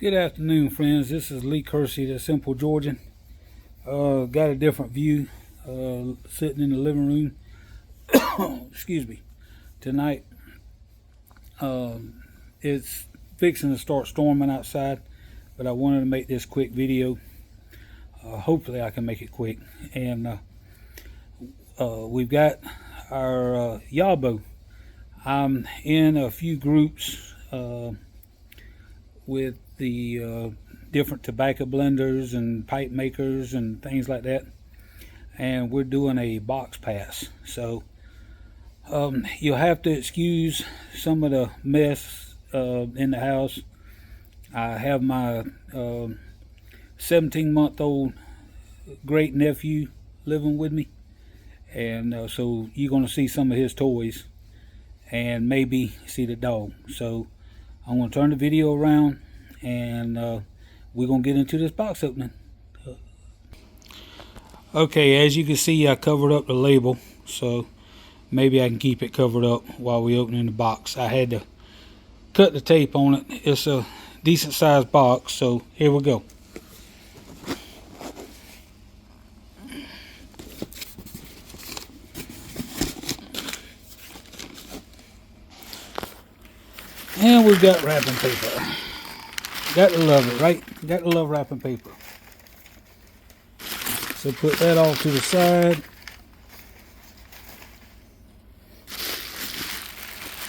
Good afternoon, friends. This is Lee Kersey, the Simple Georgian. Got a different view sitting in the living room. Excuse me. Tonight, it's fixing to start storming outside, but I wanted to make this quick video. Hopefully I can make it quick. And we've got our YABO. I'm in a few groups with the different tobacco blenders and pipe makers and things like that, and we're doing a box pass. So you'll have to excuse some of the mess in the house. I have my 17-month-old great nephew living with me, and so you're going to see some of his toys and maybe see the dog. So I'm going to turn the video around and we're going to get into this box opening. Okay, as you can see, I covered up the label, so maybe I can keep it covered up while we're opening the box. I had to cut the tape on it. It's a decent sized box, so here we go. And we've got wrapping paper. Got to love it, right? Got to love wrapping paper. So put that off to the side.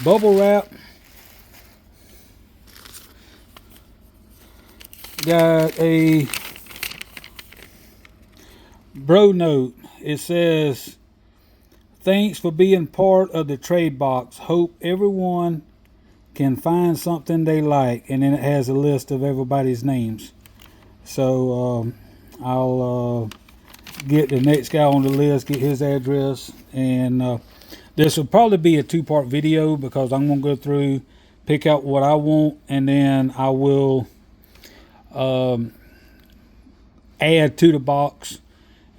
Bubble wrap. Got a bro note. It says, "Thanks for being part of the trade box. Hope everyone can find something they like," and then it has a list of everybody's names. So I'll get the next guy on the list, get his address, and this will probably be a two-part video because I'm going to go through, pick out what I want, and then I will add to the box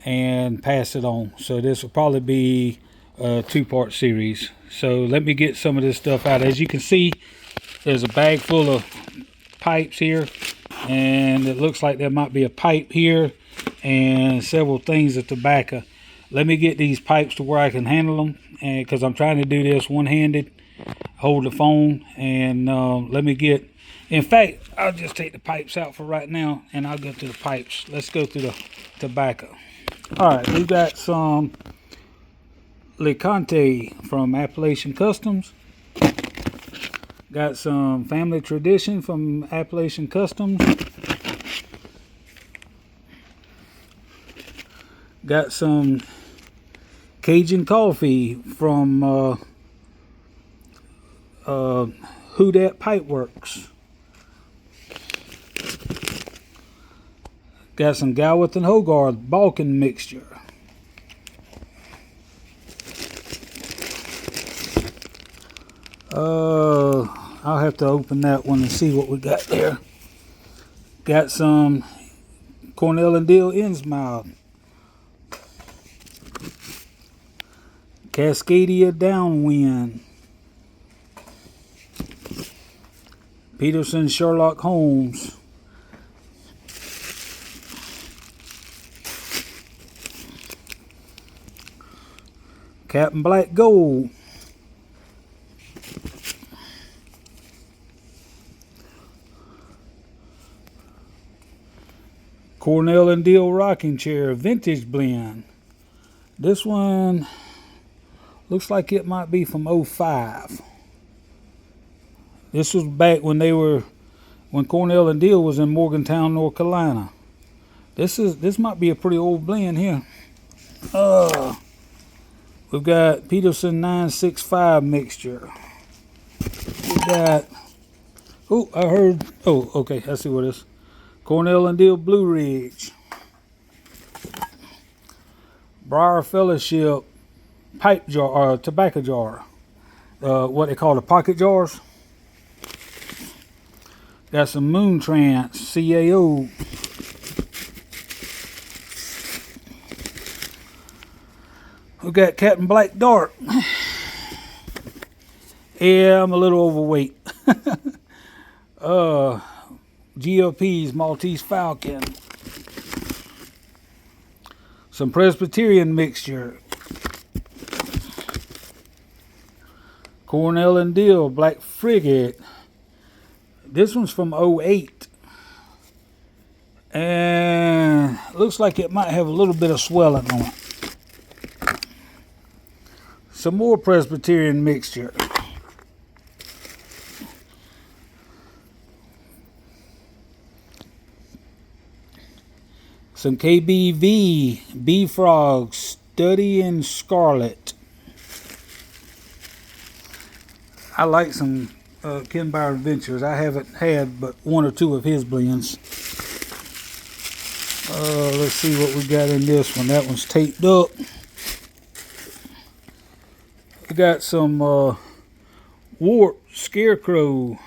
and pass it on. So this will probably be a two-part series. So let me get some of this stuff out. As you can see, there's a bag full of pipes here, and it looks like there might be a pipe here and several things of tobacco. Let me get these pipes to where I can handle them, and because I'm trying to do this one-handed, hold the phone, and let me get, in fact, I'll just take the pipes out for right now and I'll go to the pipes. Let's go through the tobacco. All right, we got some Licante from Appalachian Customs. Got some Family Tradition from Appalachian Customs. Got some Cajun Coffee from Who Dat Pipeworks. Got some Galworth and Hogarth Balkan mixture. I'll have to open that one and see what we got there. Got some Cornell and Deal Innsmouth. Cascadia Downwind. Peterson Sherlock Holmes. Captain Black Gold. Cornell and Deal Rocking Chair Vintage Blend. This one looks like it might be from 05. This was back when when Cornell and Deal was in Morgantown, North Carolina. This might be a pretty old blend here. We've got Peterson 965 mixture. We got, okay, I see what it is. Cornell and Deal Blue Ridge. Briar Fellowship pipe jar, or tobacco jar. What they call the pocket jars. Got some Moon Trance CAO. We got Captain Black Dark. Yeah, I'm a little overweight. GLP's Maltese Falcon, some Presbyterian mixture, Cornell and Deal Black Frigate. This one's from '08. And looks like it might have a little bit of swelling on it. Some more Presbyterian mixture. Some KBV, B-Frog, Study in Scarlet. I like some Ken Bauer Adventures. I haven't had but one or two of his blends. Let's see what we got in this one. That one's taped up. We got some Wart Scarecrow.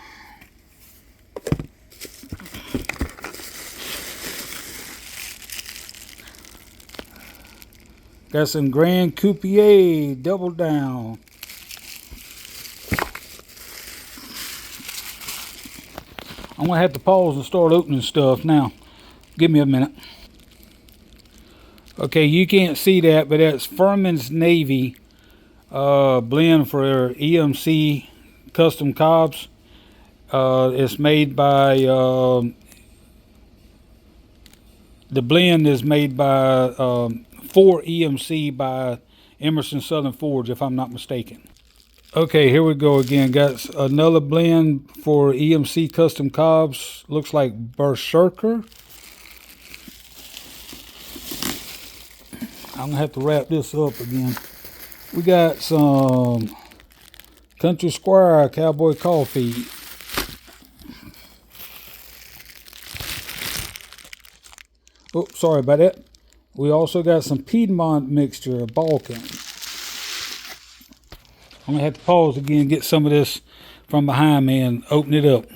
Got some Grand Coupier Double Down. I'm going to have to pause and start opening stuff now. Give me a minute. Okay, you can't see that, but that's Furman's Navy blend for EMC custom cobs. It's made by, the blend is made by for EMC by Emerson Southern Forge, if I'm not mistaken. Okay, here we go again. Got another blend for EMC custom cobs. Looks like Berserker. I'm gonna have to wrap this up again. We got some Country Squire Cowboy Coffee. Oh, sorry about that. We also got some Piedmont mixture, Balkan. I'm gonna have to pause again and get some of this from behind me and open it up.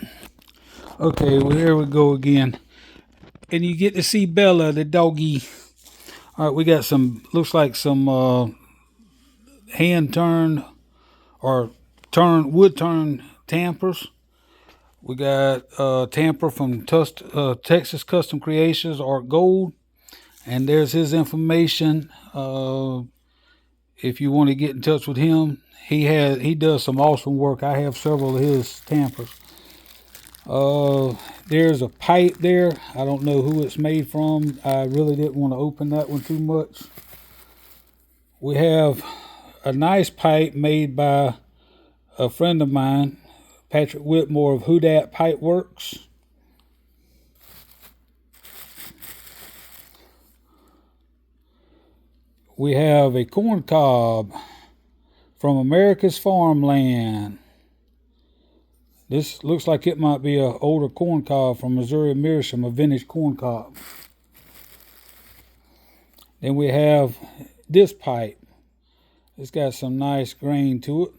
Okay, well, here we go again. And you get to see Bella, the doggy. All right, we got some, looks like some hand turn or wood turn tampers. We got tamper from Texas Custom Creations, Art Gold. And there's his information. If you want to get in touch with him, he does some awesome work. I have several of his tampers. There's a pipe there. I don't know who it's made from. I really didn't want to open that one too much. We have a nice pipe made by a friend of mine, Patrick Whitmore of Who Dat Pipe Works. We have a corn cob from America's Farmland. This looks like it might be an older corn cob from Missouri Meerschaum, a vintage corn cob. Then we have this pipe. It's got some nice grain to it.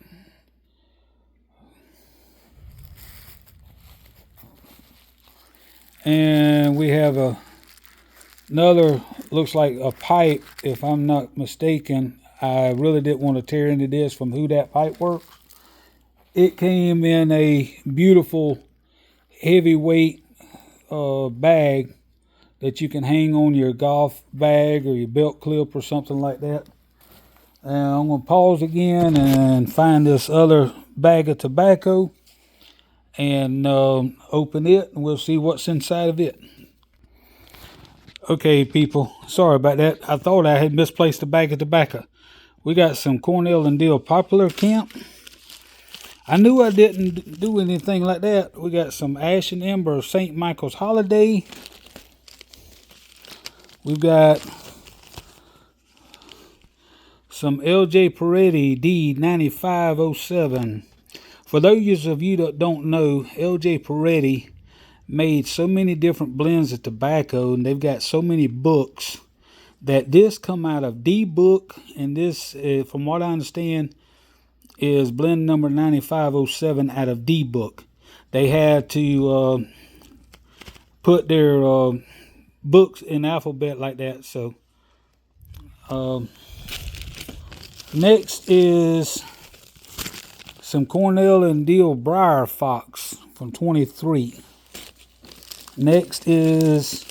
And we have another, looks like a pipe, if I'm not mistaken. I really didn't want to tear into this, from Who Dat Pipe Works. It came in a beautiful heavyweight bag that you can hang on your golf bag or your belt clip or something like that. And I'm going to pause again and find this other bag of tobacco and open it, and we'll see what's inside of it. Okay, people, sorry about that. I thought I had misplaced the bag of tobacco. We got some Cornell and Deal Popular Camp. I knew I didn't do anything like that. We got some Ash and Ember St. Michael's Holiday. We've got some LJ Peretti D9507. For those of you that don't know, LJ Peretti made so many different blends of tobacco, and they've got so many books, that this come out of D book, and this, from what I understand, is blend number 9507 out of D book. They had to put their books in alphabet like that. So next is some Cornell and Deal Briar Fox from 23. Next is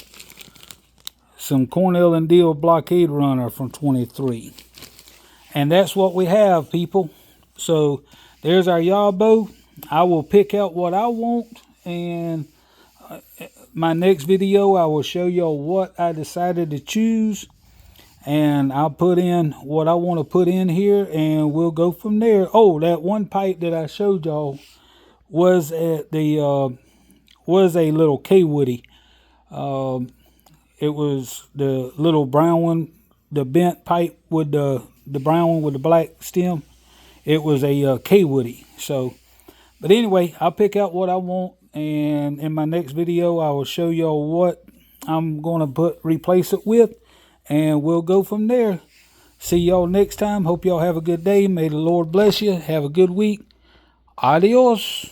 some Cornell and Deal Blockade Runner from 23. And that's what we have, people. So there's our YABO. I will pick out what I want, and my next video I will show y'all what I decided to choose, and I'll put in what I want to put in here, and we'll go from there. Oh, that one pipe that I showed y'all was at the was a little K Woody. It was the little brown one, the bent pipe with the brown one with the black stem. It was a K Woody. So, but anyway, I'll pick out what I want, and in my next video, I will show y'all what I'm going to replace it with, and we'll go from there. See y'all next time. Hope y'all have a good day. May the Lord bless you. Have a good week. Adios.